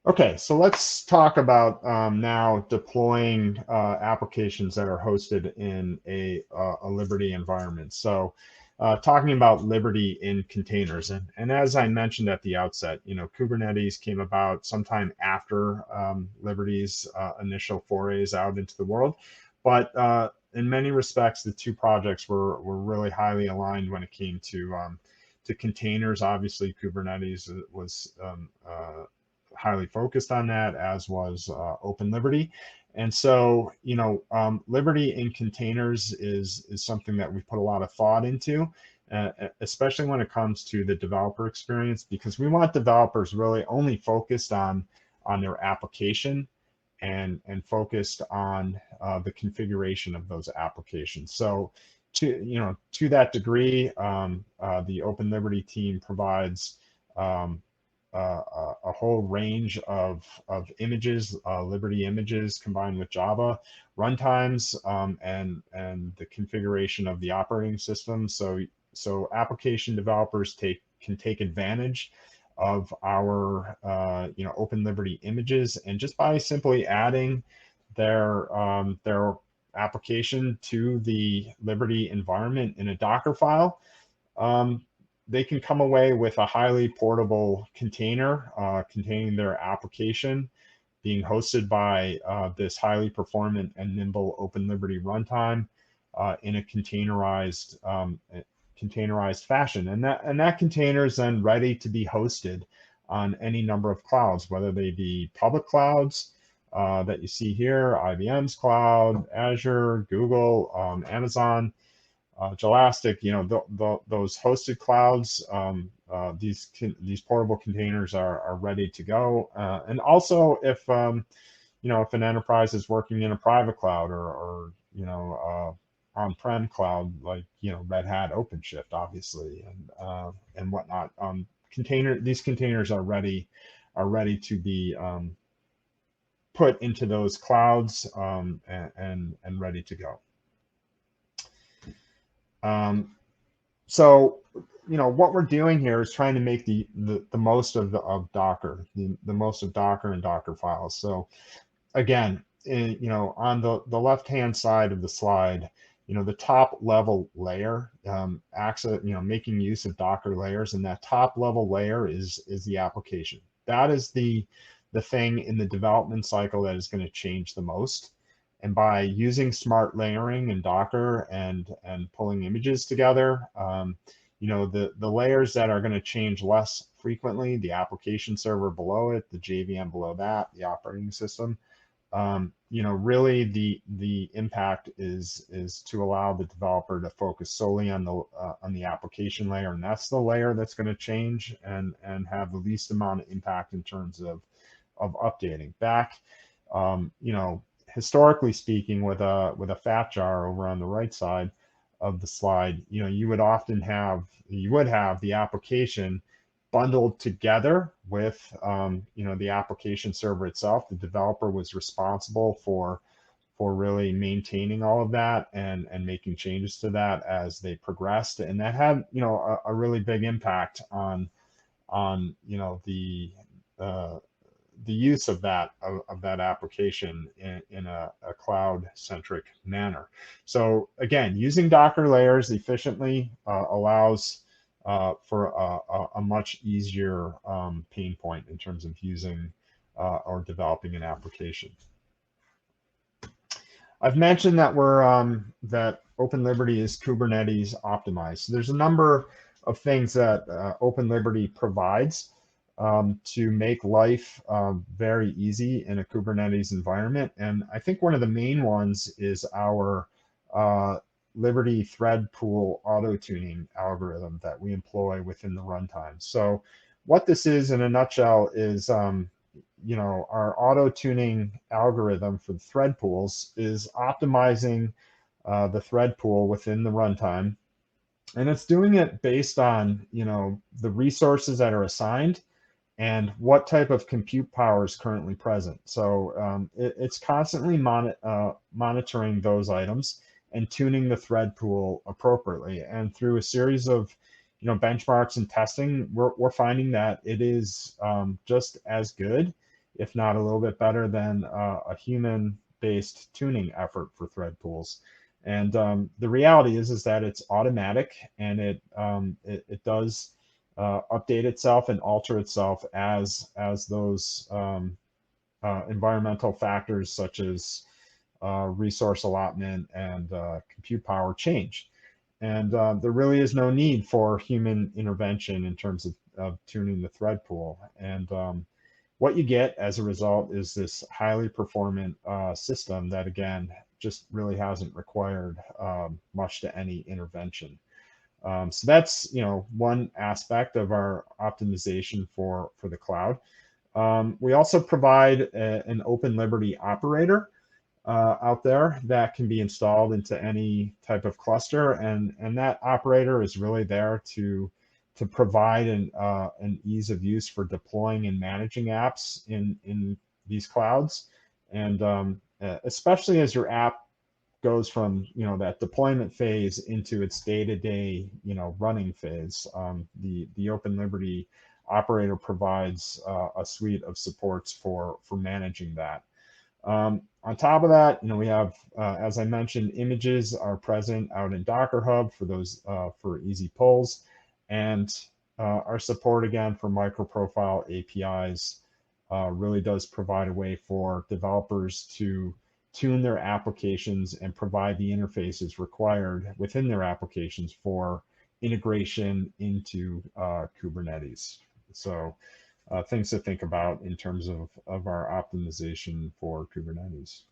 Okay, so let's talk about now deploying applications that are hosted in a Liberty environment. So, talking about Liberty in containers, and as I mentioned at the outset, Kubernetes came about sometime after Liberty's initial forays out into the world, but in many respects, the two projects were really highly aligned when it came to containers. Obviously, Kubernetes was highly focused on that, as was Open Liberty. And so, Liberty in containers is something that we put a lot of thought into, especially when it comes to the developer experience, because we want developers really only focused on their application and focused on the configuration of those applications. So, to that degree, the Open Liberty team provides um, a whole range of images, Liberty images combined with Java runtimes, and the configuration of the operating system. So application developers can take advantage of our Open Liberty images, and just by simply adding their application to the Liberty environment in a Docker file, um, they can come away with a highly portable container containing their application being hosted by this highly performant and nimble Open Liberty runtime in a containerized fashion, and that container is then ready to be hosted on any number of clouds, whether they be public clouds that you see here, IBM's cloud, Azure, Google, Amazon, Jelastic, those hosted clouds, these portable containers are ready to go. And also, if an enterprise is working in a private cloud or on-prem cloud, like Red Hat OpenShift, obviously, and whatnot, these containers are ready to be put into those clouds, and ready to go. Um, so what we're doing here is trying to make the most of Docker, the most of Docker and Docker files. So again, on the left hand side of the slide, the top level layer, access, making use of Docker layers, and that top level layer is the application. That is the thing in the development cycle that is going to change the most. And by using smart layering in Docker and pulling images together, the layers that are going to change less frequently, the application server below it, the JVM below that, the operating system, really the impact is to allow the developer to focus solely on the application layer, and that's the layer that's going to change and have the least amount of impact in terms of updating. Historically speaking, with a fat jar over on the right side of the slide, you would have the application bundled together with the application server itself. The developer was responsible for really maintaining all of that and making changes to that as they progressed, and that had a really big impact on uh, the use of that application in a cloud centric manner. So again, using Docker layers efficiently allows for a much easier pain point in terms of using or developing an application. I've mentioned that Open Liberty is Kubernetes optimized. So there's a number of things that Open Liberty provides to make life very easy in a Kubernetes environment. And I think one of the main ones is our Liberty thread pool auto tuning algorithm that we employ within the runtime. So what this is in a nutshell is our auto tuning algorithm for the thread pools is optimizing the thread pool within the runtime, and it's doing it based on the resources that are assigned and what type of compute power is currently present. So it's constantly monitoring those items and tuning the thread pool appropriately. And through a series of benchmarks and testing, we're finding that it is just as good, if not a little bit better than a human-based tuning effort for thread pools. And the reality is that it's automatic, and it does update itself and alter itself as those environmental factors such as resource allotment and compute power change. And there really is no need for human intervention in terms of tuning the thread pool. And what you get as a result is this highly performant system that, again, just really hasn't required much to any intervention. So that's, one aspect of our optimization for the cloud. We also provide an Open Liberty operator out there that can be installed into any type of cluster, and that operator is really there to provide an ease of use for deploying and managing apps in these clouds, and especially as your app goes from that deployment phase into its day-to-day running phase. The Open Liberty operator provides a suite of supports for managing that. On top of that, we have, as I mentioned, images are present out in Docker Hub for those for easy pulls, and our support again for microprofile APIs really does provide a way for developers to tune their applications and provide the interfaces required within their applications for integration into Kubernetes. So things to think about in terms of our optimization for Kubernetes.